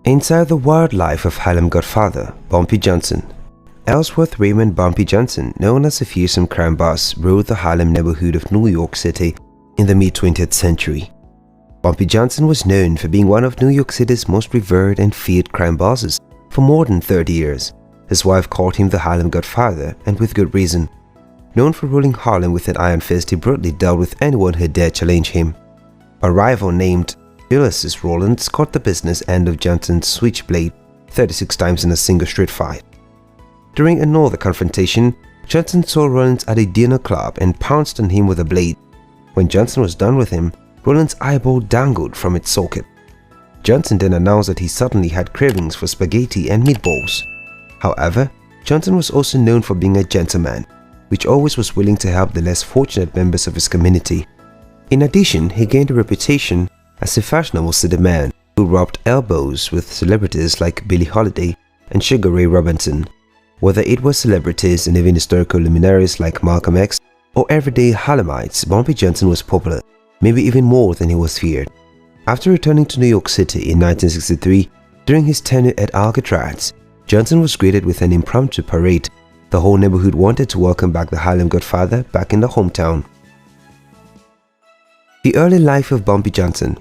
Inside the wild life of Harlem Godfather, Bumpy Johnson. Ellsworth Raymond Bumpy Johnson, known as a fearsome crime boss, ruled the Harlem neighborhood of New York City in the mid-20th century. Bumpy Johnson was known for being one of New York City's most revered and feared crime bosses for more than 30 years. His wife called him the Harlem Godfather, and with good reason. Known for ruling Harlem with an iron fist, he brutally dealt with anyone who dared challenge him. A rival named Ulysses Rollins caught the business end of Johnson's switchblade 36 times in a single street fight. During another confrontation, Johnson saw Rollins at a dinner club and pounced on him with a blade. When Johnson was done with him, Rollins' eyeball dangled from its socket. Johnson then announced that he suddenly had cravings for spaghetti and meatballs. However, Johnson was also known for being a gentleman, which always was willing to help the less fortunate members of his community. In addition, he gained a reputation as a fashionable city man who rubbed elbows with celebrities like Billie Holiday and Sugar Ray Robinson. Whether it was celebrities and even historical luminaries like Malcolm X or everyday Harlemites, Bumpy Johnson was popular, maybe even more than he was feared. After returning to New York City in 1963, during his tenure at Alcatraz, Johnson was greeted with an impromptu parade. The whole neighborhood wanted to welcome back the Harlem Godfather back in the hometown. The early life of Bumpy Johnson.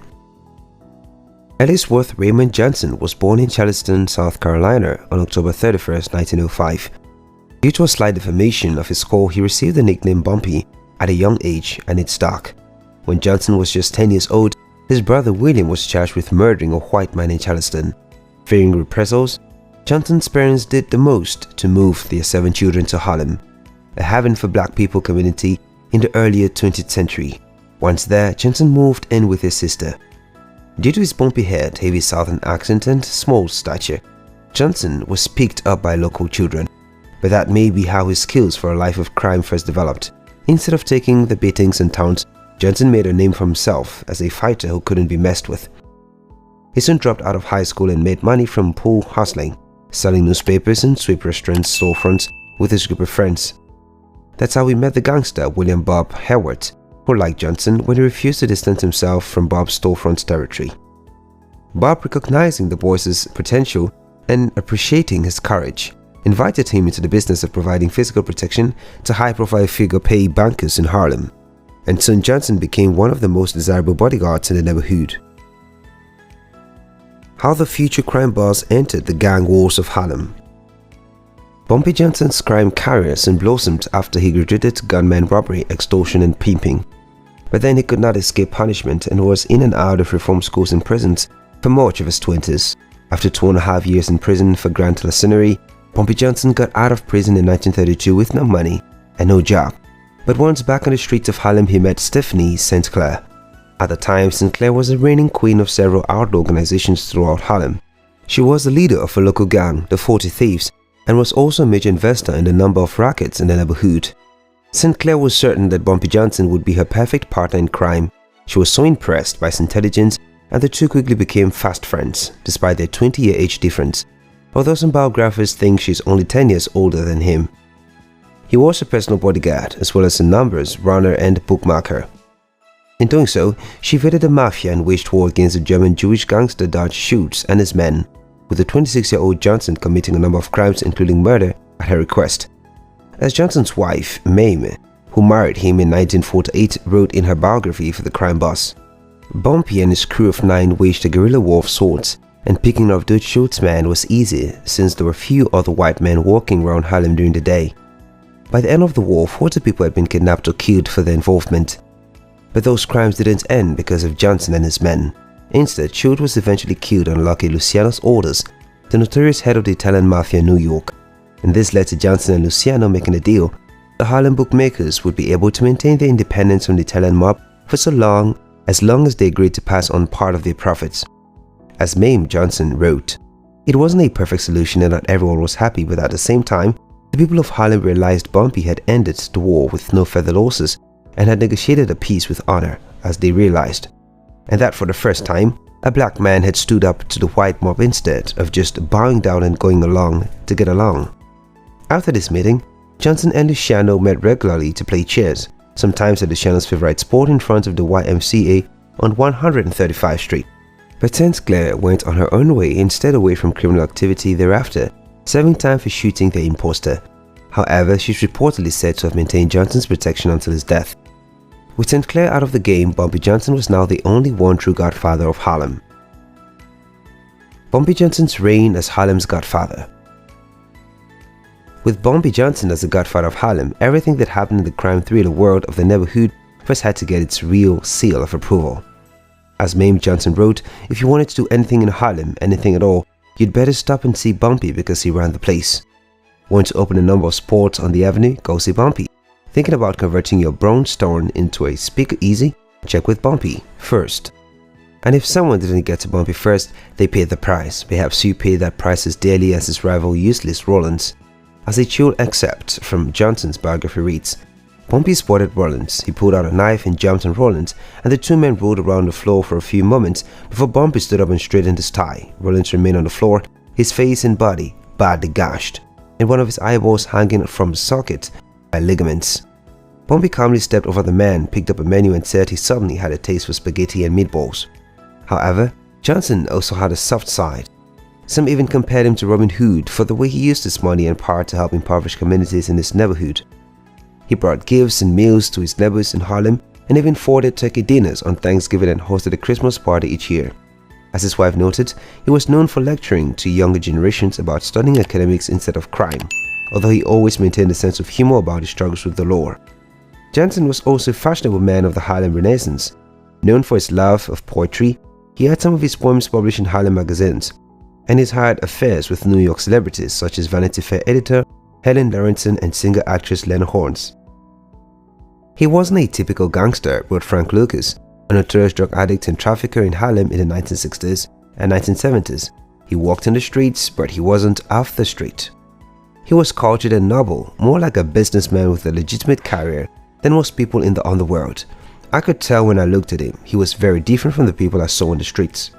Ellsworth Raymond Johnson was born in Charleston, South Carolina on October 31, 1905. Due to a slight deformation of his skull, he received the nickname Bumpy at a young age, and it's dark. When Johnson was just 10 years old, his brother William was charged with murdering a white man in Charleston. Fearing reprisals, Johnson's parents did the most to move their 7 children to Harlem, a haven for black people community in the earlier 20th century. Once there, Johnson moved in with his sister. Due to his bumpy head, heavy southern accent and small stature, Johnson was picked up by local children. But that may be how his skills for a life of crime first developed. Instead of taking the beatings and taunts, Johnson made a name for himself as a fighter who couldn't be messed with. He soon dropped out of high school and made money from pool hustling, selling newspapers and sweep restaurants storefronts with his group of friends. That's how he met the gangster William Bob Hewlett, who liked Johnson when he refused to distance himself from Bob's storefront territory. Bob, recognizing the boy's potential and appreciating his courage, invited him into the business of providing physical protection to high-profile figure-pay bankers in Harlem, and soon Johnson became one of the most desirable bodyguards in the neighborhood. How the future crime boss entered the gang wars of Harlem. Bumpy Johnson's crime career soon blossomed after he graduated to gunman robbery, extortion, and pimping. But then he could not escape punishment and was in and out of reform schools and prisons for much of his 20s. After 2.5 years in prison for grand larceny, Bumpy Johnson got out of prison in 1932 with no money and no job. But once back on the streets of Harlem, he met Stephanie St. Clair. At the time, St. Clair was the reigning queen of several outlaw organizations throughout Harlem. She was the leader of a local gang, the 40 Thieves, and was also a major investor in a number of rackets in the neighborhood. St. Clair was certain that Bumpy Johnson would be her perfect partner in crime. She was so impressed by his intelligence, and the two quickly became fast friends, despite their 20-year age difference, although some biographers think she's only 10 years older than him. He was her personal bodyguard, as well as a numbers runner and bookmaker. In doing so, she evaded the mafia and waged war against the German Jewish gangster Dutch Schultz and his men, with the 26-year-old Johnson committing a number of crimes including murder at her request. As Johnson's wife, Mame, who married him in 1948, wrote in her biography for the crime boss, Bumpy and his crew of 9 waged a guerrilla war of sorts, and picking off Dutch Schultz's men was easy since there were few other white men walking around Harlem during the day. By the end of the war, 40 people had been kidnapped or killed for their involvement. But those crimes didn't end because of Johnson and his men. Instead, Schultz was eventually killed on Lucky Luciano's orders, the notorious head of the Italian mafia in New York. And this led to Johnson and Luciano making a deal. The Harlem bookmakers would be able to maintain their independence from the Italian mob for so long as they agreed to pass on part of their profits. As Mame Johnson wrote, it wasn't a perfect solution and not everyone was happy, but at the same time, the people of Harlem realized Bumpy had ended the war with no further losses and had negotiated a peace with honor, as they realized. And that for the first time, a black man had stood up to the white mob instead of just bowing down and going along to get along. After this meeting, Johnson and Luciano met regularly to play chess, sometimes at Luciano's favorite spot in front of the YMCA on 135th Street. But St. Clair went on her own way and stayed away from criminal activity thereafter, serving time for shooting the imposter. However, she's reportedly said to have maintained Johnson's protection until his death. With St. Clair out of the game, Bumpy Johnson was now the only one true godfather of Harlem. Bumpy Johnson's reign as Harlem's godfather. With Bumpy Johnson as the godfather of Harlem, everything that happened in the crime thriller world of the neighborhood first had to get its real seal of approval. As Mame Johnson wrote, if you wanted to do anything in Harlem, anything at all, you'd better stop and see Bumpy because he ran the place. Want to open a number of sports on the avenue? Go see Bumpy. Thinking about converting your brownstone into a speaker easy? Check with Bumpy first. And if someone didn't get to Bumpy first, they paid the price. Perhaps you paid that price as dearly as his rival Ulysses Rollins. As a chill excerpt from Johnson's biography reads, Bumpy spotted Rollins. He pulled out a knife and jumped on Rollins, and the two men rolled around the floor for a few moments before Bumpy stood up and straightened his tie. Rollins remained on the floor, his face and body badly gashed, and one of his eyeballs hanging from the socket by ligaments. Bumpy calmly stepped over the man, picked up a menu and said he suddenly had a taste for spaghetti and meatballs. However, Johnson also had a soft side. Some even compared him to Robin Hood for the way he used his money and power to help impoverished communities in his neighborhood. He brought gifts and meals to his neighbors in Harlem and even forwarded turkey dinners on Thanksgiving and hosted a Christmas party each year. As his wife noted, he was known for lecturing to younger generations about studying academics instead of crime, although he always maintained a sense of humor about his struggles with the law. Johnson was also a fashionable man of the Harlem Renaissance. Known for his love of poetry, he had some of his poems published in Harlem magazines, and he's had affairs with New York celebrities such as Vanity Fair editor Helen Lawrenson and singer-actress Lena Hornes. He wasn't a typical gangster, wrote Frank Lucas, a notorious drug addict and trafficker in Harlem in the 1960s and 1970s. He walked in the streets, but he wasn't off the street. He was cultured and noble, more like a businessman with a legitimate career than most people in the underworld. I could tell when I looked at him, he was very different from the people I saw in the streets.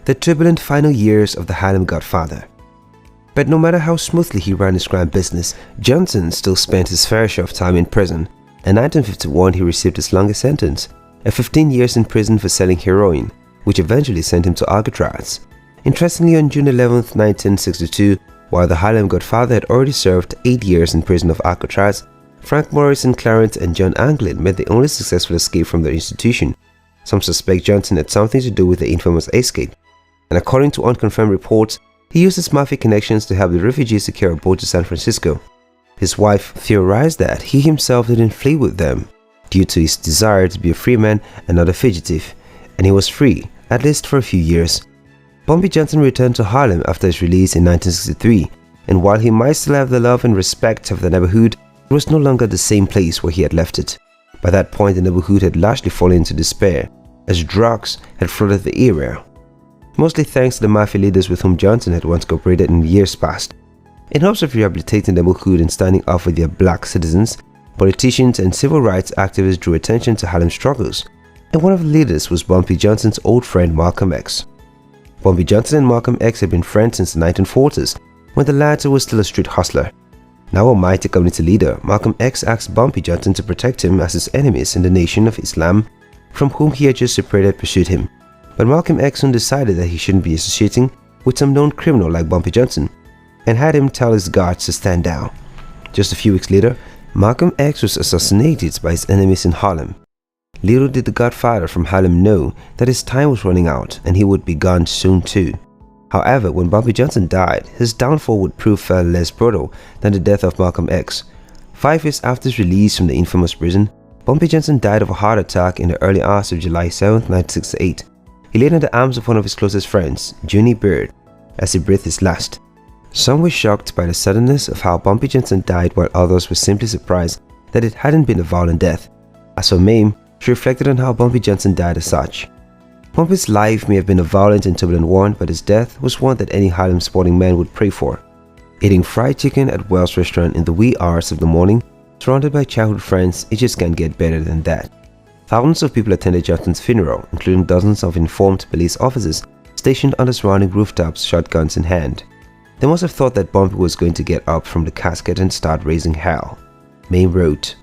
The turbulent final years of the Harlem Godfather. But no matter how smoothly he ran his crime business, Johnson still spent his fair share of time in prison. In 1951, he received his longest sentence, 15 years in prison for selling heroin, which eventually sent him to Alcatraz. Interestingly, on June 11, 1962, while the Harlem Godfather had already served 8 years in prison of Alcatraz, Frank Morrison, Clarence, and John Anglin made the only successful escape from the institution. Some suspect Johnson had something to do with the infamous escape, and according to unconfirmed reports, he used his mafia connections to help the refugees secure a boat to San Francisco. His wife theorized that he himself didn't flee with them due to his desire to be a free man and not a fugitive, and he was free, at least for a few years. Bumpy Johnson returned to Harlem after his release in 1963, and while he might still have the love and respect of the neighborhood, it was no longer the same place where he had left it. By that point, the neighborhood had largely fallen into despair, as drugs had flooded the area, mostly thanks to the mafia leaders with whom Johnson had once cooperated in years past. In hopes of rehabilitating the neighborhood and standing up for their black citizens, politicians and civil rights activists drew attention to Harlem's struggles, and one of the leaders was Bumpy Johnson's old friend Malcolm X. Bumpy Johnson and Malcolm X had been friends since the 1940s, when the latter was still a street hustler. Now a mighty community leader, Malcolm X asked Bumpy Johnson to protect him as his enemies in the Nation of Islam, from whom he had just separated, pursued him. But Malcolm X soon decided that he shouldn't be associating with some known criminal like Bumpy Johnson, and had him tell his guards to stand down. Just a few weeks later, Malcolm X was assassinated by his enemies in Harlem. Little did the Godfather from Harlem know that his time was running out and he would be gone soon too. However, when Bumpy Johnson died, his downfall would prove far less brutal than the death of Malcolm X. 5 years after his release from the infamous prison, Bumpy Johnson died of a heart attack in the early hours of July 7, 1968. He laid in the arms of one of his closest friends, Junie Bird, as he breathed his last. Some were shocked by the suddenness of how Bumpy Johnson died, while others were simply surprised that it hadn't been a violent death. As for Mame, she reflected on how Bumpy Johnson died as such. Bumpy's life may have been a violent and turbulent one, but his death was one that any Harlem sporting man would pray for. Eating fried chicken at Wells Restaurant in the wee hours of the morning, surrounded by childhood friends, it just can't get better than that. Thousands of people attended Johnson's funeral, including dozens of informed police officers stationed on the surrounding rooftops, shotguns in hand. They must have thought that Bumpy was going to get up from the casket and start raising hell. Mame wrote,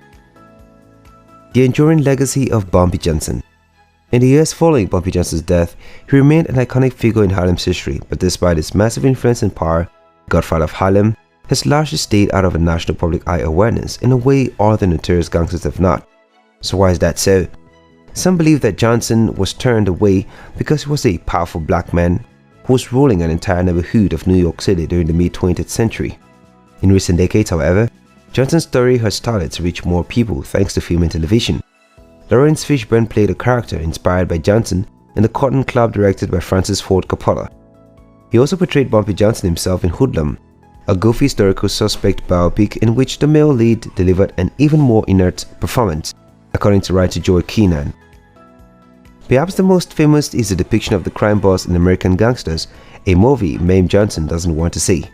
"The enduring legacy of Bumpy Johnson. In the years following Bumpy Johnson's death, he remained an iconic figure in Harlem's history, but despite his massive influence and power, Godfather of Harlem has largely stayed out of the national public eye awareness in a way other notorious gangsters have not. So why is that so? Some believe that Johnson was turned away because he was a powerful black man who was ruling an entire neighborhood of New York City during the mid-20th century. In recent decades, however, Johnson's story has started to reach more people thanks to film and television. Lawrence Fishburne played a character inspired by Johnson in The Cotton Club directed by Francis Ford Coppola. He also portrayed Bumpy Johnson himself in Hoodlum, a goofy historical suspect biopic in which the male lead delivered an even more inert performance, according to writer Joy Keenan. Perhaps the most famous is the depiction of the crime boss in American Gangsters, a movie Mame Johnson doesn't want to see.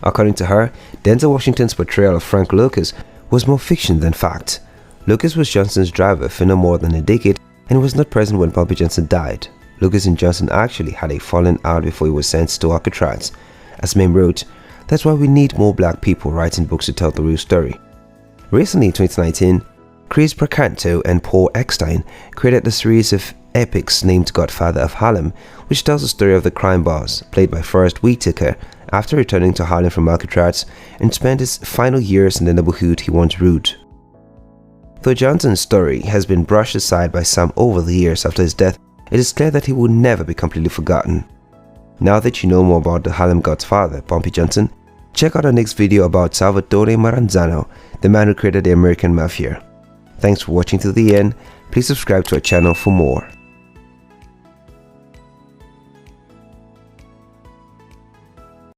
According to her, Denzel Washington's portrayal of Frank Lucas was more fiction than fact. Lucas was Johnson's driver for no more than a decade and was not present when Bumpy Johnson died. Lucas and Johnson actually had a falling out before he was sent to Alcatraz. As Mame wrote, "That's why we need more black people writing books to tell the real story." Recently in 2019, Chris Pracanto and Paul Eckstein created a series of epics named Godfather of Harlem, which tells the story of the crime boss, played by Forrest Whitaker, after returning to Harlem from Alcatraz and spent his final years in the neighborhood he once ruled. Though Johnson's story has been brushed aside by some over the years after his death, it is clear that he will never be completely forgotten. Now that you know more about the Harlem Godfather, Bumpy Johnson, check out our next video about Salvatore Maranzano, the man who created the American Mafia. Thanks for watching to the end. Please subscribe to our channel for more.